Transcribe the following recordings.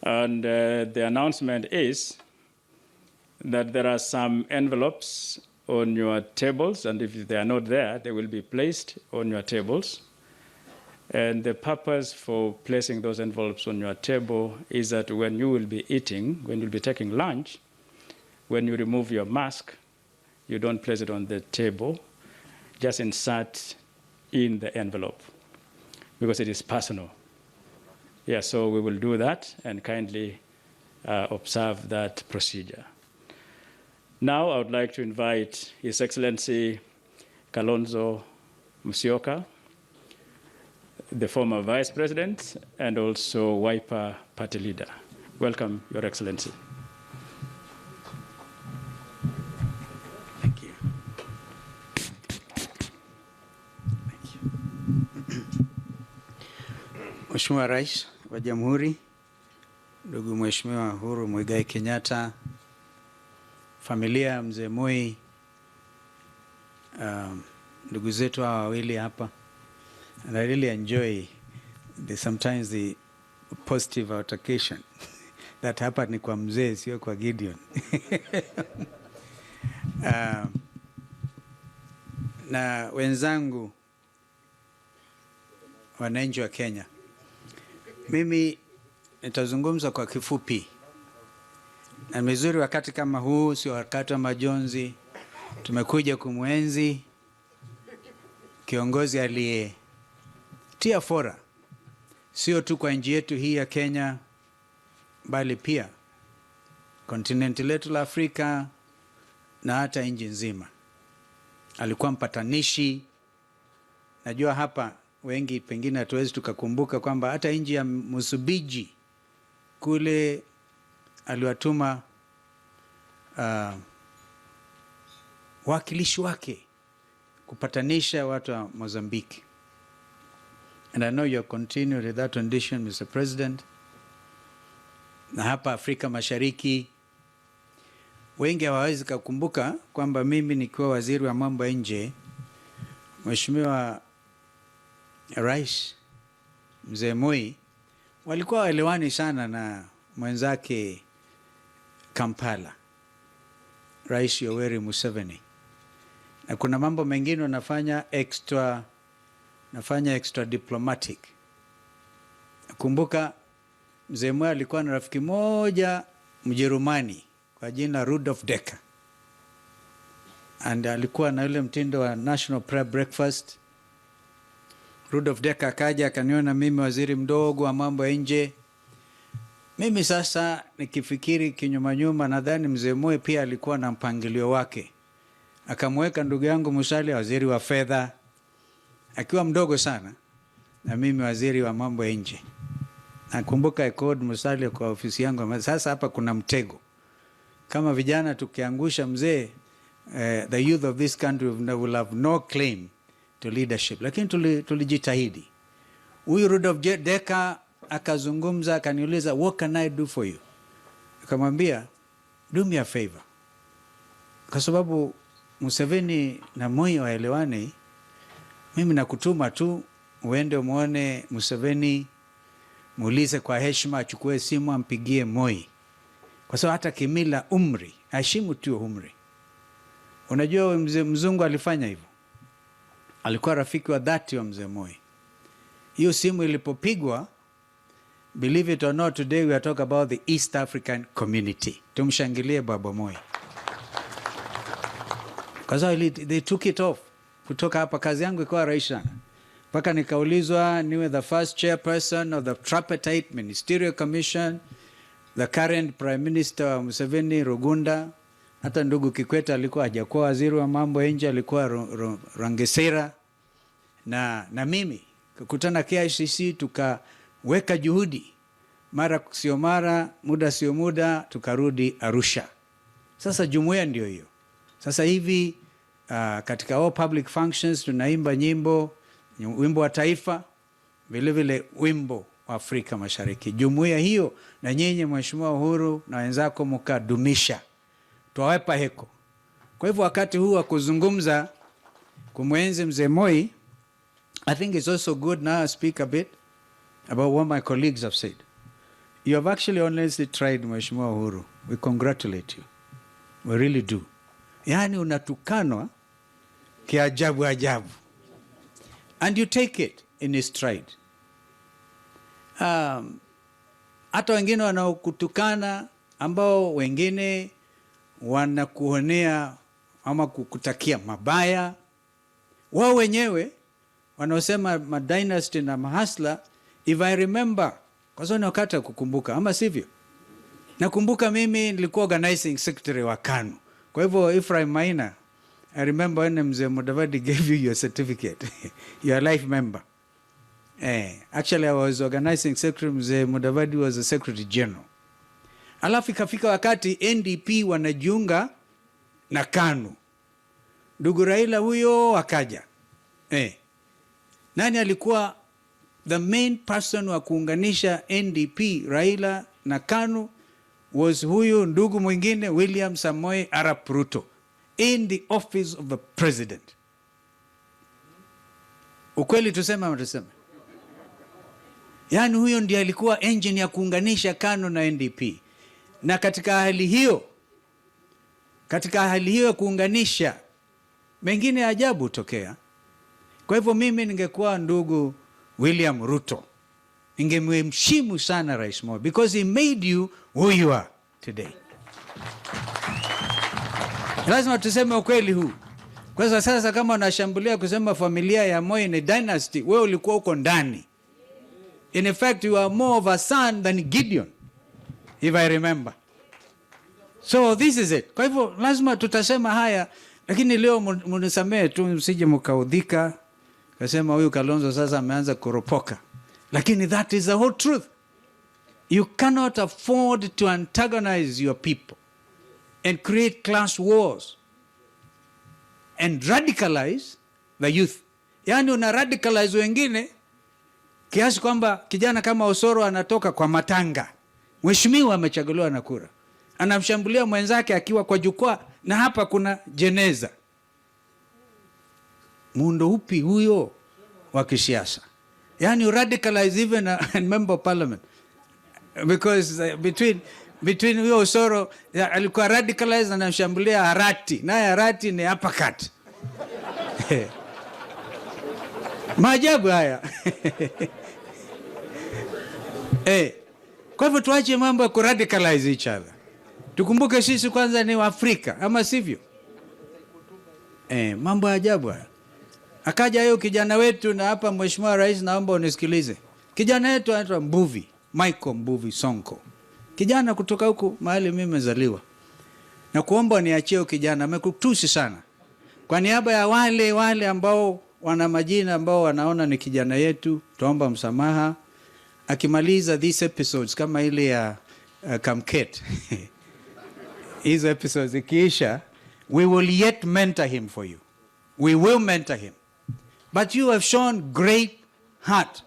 And the announcement is that there are some envelopes on your tables, and if they are not there, they will be placed on your tables. And the purpose for placing those envelopes on your table is that when you will be eating, when you'll be taking lunch, when you remove your mask, you don't place it on the table, just insert in the envelope, because it is personal. Yeah, so we will do that and kindly observe that procedure. Now I would like to invite His Excellency Kalonzo Musyoka, the former Vice President and also Wiper Party Leader. Welcome, Your Excellency. Thank you. Thank you. Mheshimiwa Rais wa Jamhuri, ndugu Mheshimiwa Uhuru Muigai Kenyatta, familia ya Mzee Moi, ndugu zetu hawa wawili hapa. And I really enjoy sometimes the positive altercation that hapa ni kwa mzee, sio kwa Gideon. Na wenzangu wananchi wa Kenya, mimi nitazungumza kwa kifupi. Na mizuri wakati kama huu, sio wakati wa majonzi. Tumekuja kumwenzi kiongozi aliyetia fora, sio tu kwa nchi yetu hii ya Kenya, bali pia kontinenti letu la Afrika na hata nchi nzima. Alikuwa mpatanishi. Najua hapa wengi pengine hatuwezi tukakumbuka kwamba hata nchi ya Msumbiji kule aliwatuma wakilishi wake kupatanisha watu wa Mozambique. And I know you're continuing with that tradition, Mr. President. Na hapa Afrika Mashariki, wengi hawawezi kukumbuka kwamba mimi nikiwa waziri wa mambo ya nje, Mheshimiwa Rais Mzee Moi walikuwa waelewani sana na mwenzake Kampala, Rais Yoweri Museveni. Na kuna mambo mengine wanafanya extra diplomatic. Nakumbuka Mzee Moi alikuwa na rafiki moja Mjerumani kwa jina Rudolf Decker. And alikuwa na yule mtindo wa National Prayer Breakfast. Rudolf Decker akaja akaniona mimi waziri mdogo wa mambo ya nje. Mimi sasa nikifikiri kinyuma nyuma, nadhani Mzee Moi pia alikuwa na mpangilio wake. Akamweka ndugu yangu Musalia waziri wa fedha, akiwa mdogo sana, na mimi waziri wa mambo ya nje. Nakumbuka I-called Musalia kwa ofisi yangu, sasa hapa kuna mtego. Kama vijana tukiangusha mzee, the youth of this country will have no claim to leadership. Lakini tulijitahidi. Huyu Rudolf Decker akazungumza, akaniuliza, what can I do for you? Akamwambia, do me a favor. Kwa sababu Museveni na Moi waelewani, mimi nakutuma tu uende muone Museveni, muulize kwa heshima, achukue simu ampigie Moi. Kwa sababu hata kimila umri, heshimu tu umri. Unajua mzungu alifanya hivyo. Alikuwa rafiki wa dhati wa Mzee Moi. Hiyo simu ilipopigwa, believe it or not, today we are talking about the East African community. Tumshangilie Baba Moi. Kwa sababu they took it off. Kutoka hapa kazi yangu ikawa rahisi sana. Mpaka nikaulizwa niwe the first chairperson of the Tripartite Ministerial Commission, the current Prime Minister wa Museveni, Rugunda. Hata ndugu Kikwete alikuwa hajakuwa waziri wa mambo ya nje, alikuwa Rangesera. Na mimi kukutana KICC, tukaweka juhudi. Mara sio mara, muda sio muda, tukarudi Arusha. Sasa jumuiya ndio hiyo. Sasa hivi katika all public functions tunaimba nyimbo, wimbo wa taifa, vile vile wimbo wa Afrika Mashariki. Jumuiya hiyo na nyinyi Mheshimiwa Uhuru na wenzako mkadumisha. Tuwawepa heko. Kwa hivyo wakati huu wa kuzungumza kumwenzi Mzee Moi, I think it's also good now I speak a bit about what my colleagues have said. You have actually honestly tried, Mheshimiwa Uhuru. We congratulate you. We really do. Yani unatukanwa kiajabu ajabu. And you take it in stride. Hata wengine wanaokutukana ambao wengine wanakuonea ama kukutakia mabaya, wao wenyewe wanaosema dynasty na mahasla, if I remember, kwa sababu ni wakati kukumbuka, ama sivyo? Nakumbuka mimi nilikuwa organizing secretary wa KANU. Kwa hivyo Ephraim Maina, I remember when Mzee Mudavadi gave you your certificate. You are a life member. Actually I was organizing secretary, Mzee Mudavadi was the secretary general. Alafu ikafika wakati NDP wanajiunga na KANU. Ndugu Raila huyo akaja. Nani alikuwa the main person wa kuunganisha NDP, Raila na KANU? Was huyu ndugu mwingine William Samoei Arap Ruto in the office of the president. Ukweli tuseme ama tuseme? Yani huyo ndiye alikuwa engine ya kuunganisha KANU na NDP. Na katika hali hiyo ya kuunganisha, mengine ajabu tokea. Kwa hivyo mimi ningekuwa ndugu William Ruto, ningemheshimu sana Rais Moi, because he made you who you are today. Lazima tuseme ukweli huu. Kwa sasa kama unashambulia kusema familia ya Moi ni dynasty, wewe ulikuwa uko ndani. In effect, you are more of a son than Gideon, if I remember. So this is it. Kwa hivyo lazima tutasema haya, lakini leo munisamee tu, msije mkaudhika kasema huyu Kalonzo sasa ameanza kuropoka. Lakini that is the whole truth. You cannot afford to antagonize your people and create class wars and radicalize the youth. Yani una radicalize wengine kiasi kwamba kijana kama Osoro anatoka kwa matanga, mheshimiwa amechaguliwa na kura, anamshambulia mwenzake akiwa kwa jukwaa, na hapa kuna jeneza. Muundo upi huyo wa kisiasa? Yani you radicalize even a member of parliament, because between huyo Osoro alikuwa radicalized, anamshambulia Harati, naye Harati ni uppercut. Maajabu haya. Kwa hivyo tuache mambo ya kuradicalize each other. Tukumbuke sisi kwanza ni Waafrika, ama sivyo? Mambo ya ajabu haya. Akaja hiyo kijana wetu, na hapa Mheshimiwa Rais naomba unisikilize. Kijana wetu anaitwa Michael Mbuvi Sonko. Kijana kutoka huko mahali mimi nimezaliwa. Na kuomba niachie kijana, amekutusi sana. Kwa niaba ya wale ambao wana majina ambao wanaona ni kijana yetu, tuomba msamaha. Akimaliza these episodes kama ile ya Kamket. Hizo episodes ikiisha, we will yet mentor him for you. We will mentor him. But you have shown great heart.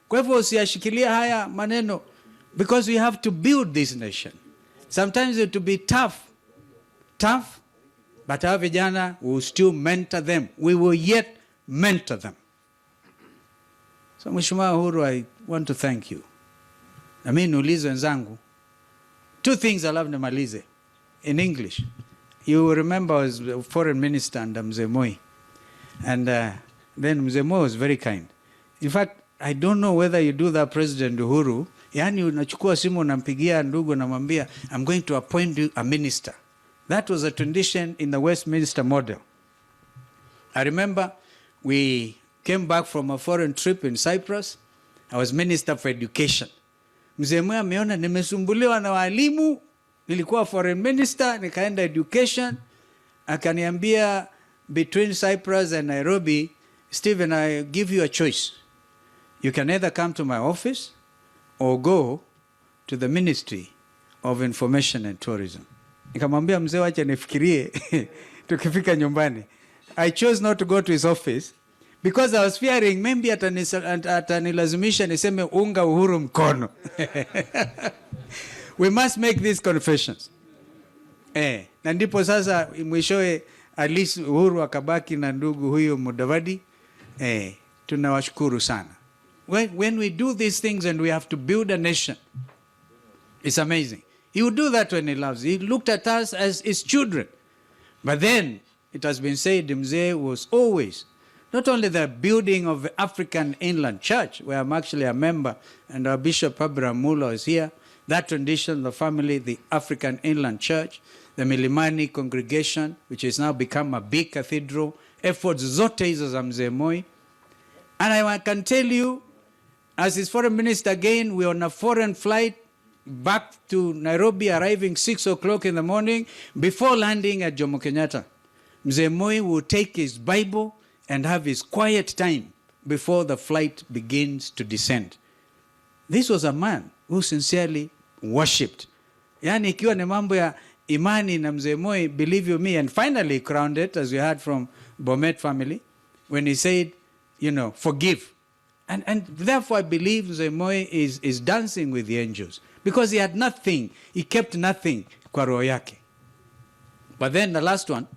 Kwa hivyo usiyashikilia haya maneno, because we have to build this nation. Sometimes it will be tough, but our vijana will still mentor them. We will yet mentor them. So Mheshimiwa Uhuru, I want to thank you. Na mimi niulize wenzangu, two things alafu nimalize in English. You remember I was a foreign minister under Mzee Moi. And then Mzee Moi was very kind. In fact, I don't know whether you do that, President Uhuru. Yani unachukua simu unampigia ndugu namwambia, I'm going to appoint you a minister. That was a tradition in the Westminster model. I remember we came back from a foreign trip in Cyprus. I was Minister for Education. Mzee Moi ameona nimesumbuliwa na walimu, nilikuwa foreign minister, nikaenda education. Akaniambia, between Cyprus and Nairobi, Stephen, I give you a choice. You can either come to my office or go to the Ministry of Information and Tourism. Nikamwambia mzee, wacha nifikirie tukifika nyumbani. I chose not to go to his office because I was fearing maybe atanilazimisha niseme unga Uhuru mkono. We must make these confessions. Na ndipo sasa mwishowe at least Uhuru akabaki na ndugu huyo Mudavadi. Tunawashukuru sana. When we do these things and we have to build a nation, It's amazing. He would do that when he loves. He looked at us as his children. But then, it has been said, Mzee was always, not only the building of the African Inland Church, where I'm actually a member, and our Bishop Abraham Mulo is here, that tradition, the family, the African Inland Church, the Milimani congregation, which has now become a big cathedral, efforts zote hizo za Mzee Moi. And I can tell you, as his foreign minister again, we're on a foreign flight back to Nairobi, arriving 6 o'clock in the morning. Before landing at Jomo Kenyatta, Mzee Moi will take his Bible and have his quiet time before the flight begins to descend. This was a man who sincerely worshipped. Yani ikiwa ni mambo ya imani na Mzee Moi, believe you me, and finally crowned it, as we heard from Bomet family, when he said, you know, forgive. And therefore I believe Mzee Moi is dancing with the angels. Because he had nothing. He kept nothing kwa roho yake. But then the last one,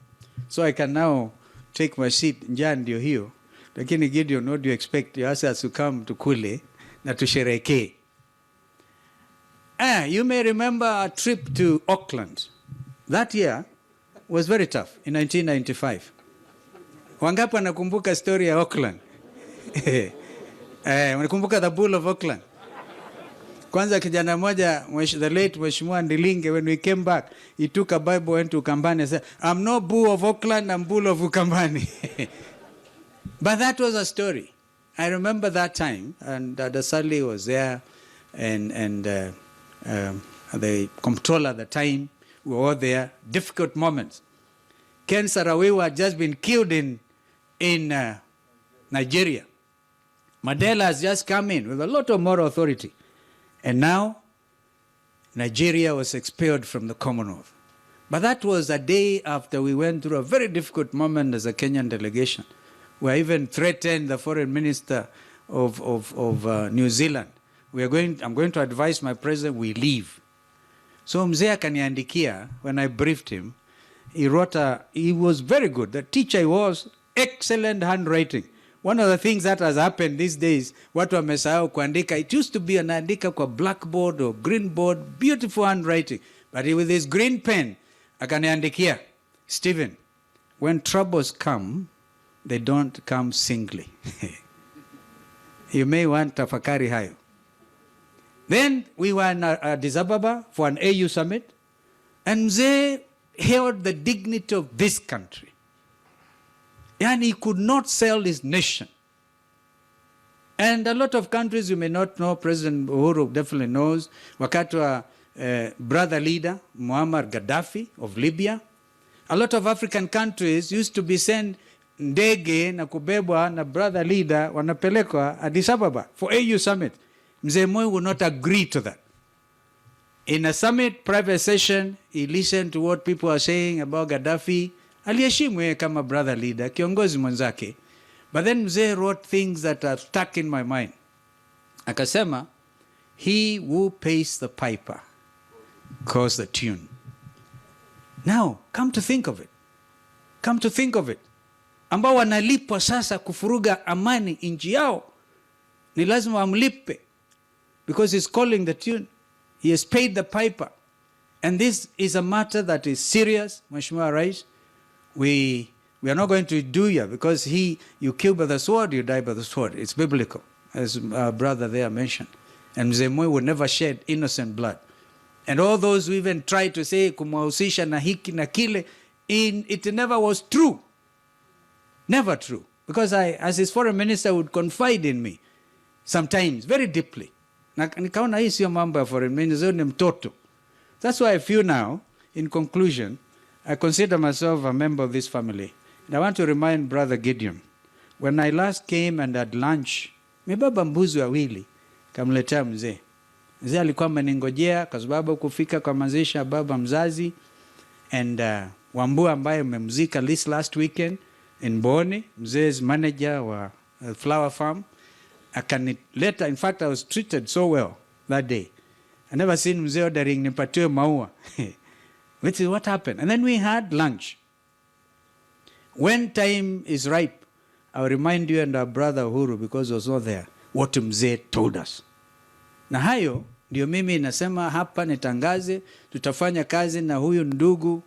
so I can now take my seat. Njaa ndio hiyo. Lakini Gideon, what do you expect? You ask us to come to Kule na tusherehekee. You may remember a trip to Auckland. That year was very tough, in 1995. Wangapi wanakumbuka story ya Auckland? Wanakumbuka the Bull of Auckland? Kwanza kijana moja, the late Mheshimiwa Ndilinge, when we came back, he took a Bible, went to Ukambani and said, I'm no Bull of Auckland, I'm Bull of Ukambani. But that was a story. I remember that time, and Dasali was there, and the comptroller at the time, we were all there, difficult moments. Ken Sarawiwa had just been killed in Nigeria. Mandela has just come in with a lot of moral authority. And now, Nigeria was expelled from the Commonwealth. But that was a day after we went through a very difficult moment as a Kenyan delegation. We even threatened the foreign minister of New Zealand. I'm going to advise my president, we leave. So Mzee akaniandikia, when I briefed him, he was very good. The teacher he was, excellent handwriting. One of the things that has happened these days, watu wamesahau kuandika. It used to be anaandika kwa blackboard or green board, beautiful handwriting. But with his green pen, akaniandikia, Stephen, when troubles come, they don't come singly. You may want tafakari hayo. Then we were in Addis Ababa for an AU summit, and Mzee held the dignity of this country. And he could not sell his nation. And a lot of countries you may not know, President Uhuru definitely knows, wakati wa brother leader, Muammar Gaddafi of Libya. A lot of African countries used to be sent ndege na kubebwa na brother leader wanapelekwa Addis Ababa for AU summit. Mzee Moi would not agree to that. In a summit, private session, he listened to what people are saying about Gaddafi. Aliheshimu yeye kama brother leader, kiongozi mwenzake. But then Mzee wrote things that are stuck in my mind. Akasema, he who pays the piper calls the tune. Now, come to think of it. Come to think of it. Ambao wanalipwa sasa kufuruga amani nchi yao, ni lazima wamlipe. Because he's calling the tune. He has paid the piper. And this is a matter that is serious, Mheshimiwa Rais. We are not going to do here because you kill by the sword, you die by the sword. It's biblical, as our brother there mentioned. And Mzee Moi would never shed innocent blood. And all those who even tried to say kumwahusisha na hiki na kile, it never was true. Never true. Because I, as his foreign minister, would confide in me sometimes, very deeply. Na nikaona hii sio mambo ya foreign minister, ni mtoto. That's why I feel now, in conclusion, I consider myself a member of this family. And I want to remind Brother Gideon, when I last came and had lunch, mebaba mbuzi wawili, kamletea mzee. Mzee alikuwa ameningojea kwa sababu kufika kwa mazishi ya baba mzazi, and Wambua ambaye mmemzika last weekend in Boni, mzee's manager wa flower farm, akanileta. In fact, I was treated so well that day. I never seen mzee ordering nipatiwe maua. Which is what happened. And then we had lunch. When time is ripe, I'll remind you and our brother Uhuru, because he was not there, what mzee told us. Na hayo ndio mimi nasema hapa nitangaze, tutafanya kazi na huyu ndugu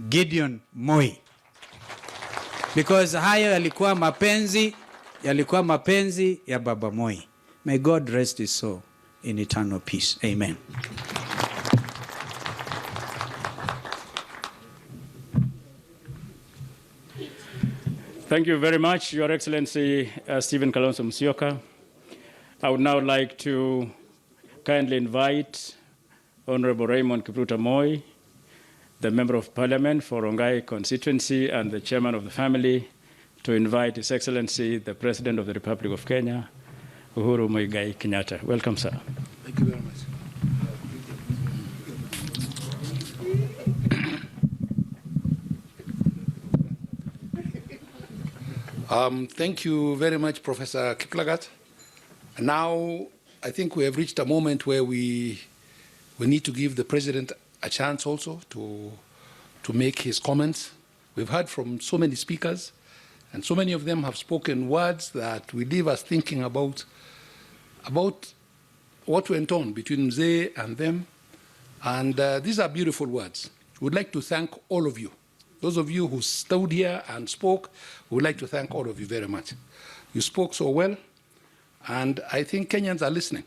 Gideon Moi, because hayo yalikuwa mapenzi ya Baba Moi. May God rest his soul in eternal peace. Amen. Thank you very much, Your Excellency Stephen Kalonzo Musyoka. I would now like to kindly invite Honorable Raymond Kipruta Moi, the Member of Parliament for Rongai constituency and the Chairman of the family, to invite His Excellency, the President of the Republic of Kenya, Uhuru Muigai Kenyatta. Welcome, sir. Thank you very much. Thank you very much, Professor Kiplagat. Now, I think we have reached a moment where we need to give the President a chance also to make his comments. We've heard from so many speakers, and so many of them have spoken words that will leave us thinking about what went on between Mzee and them. And these are beautiful words. We'd like to thank all of you. Those of you who stood here and spoke, we'd like to thank all of you very much. You spoke so well, and I think Kenyans are listening.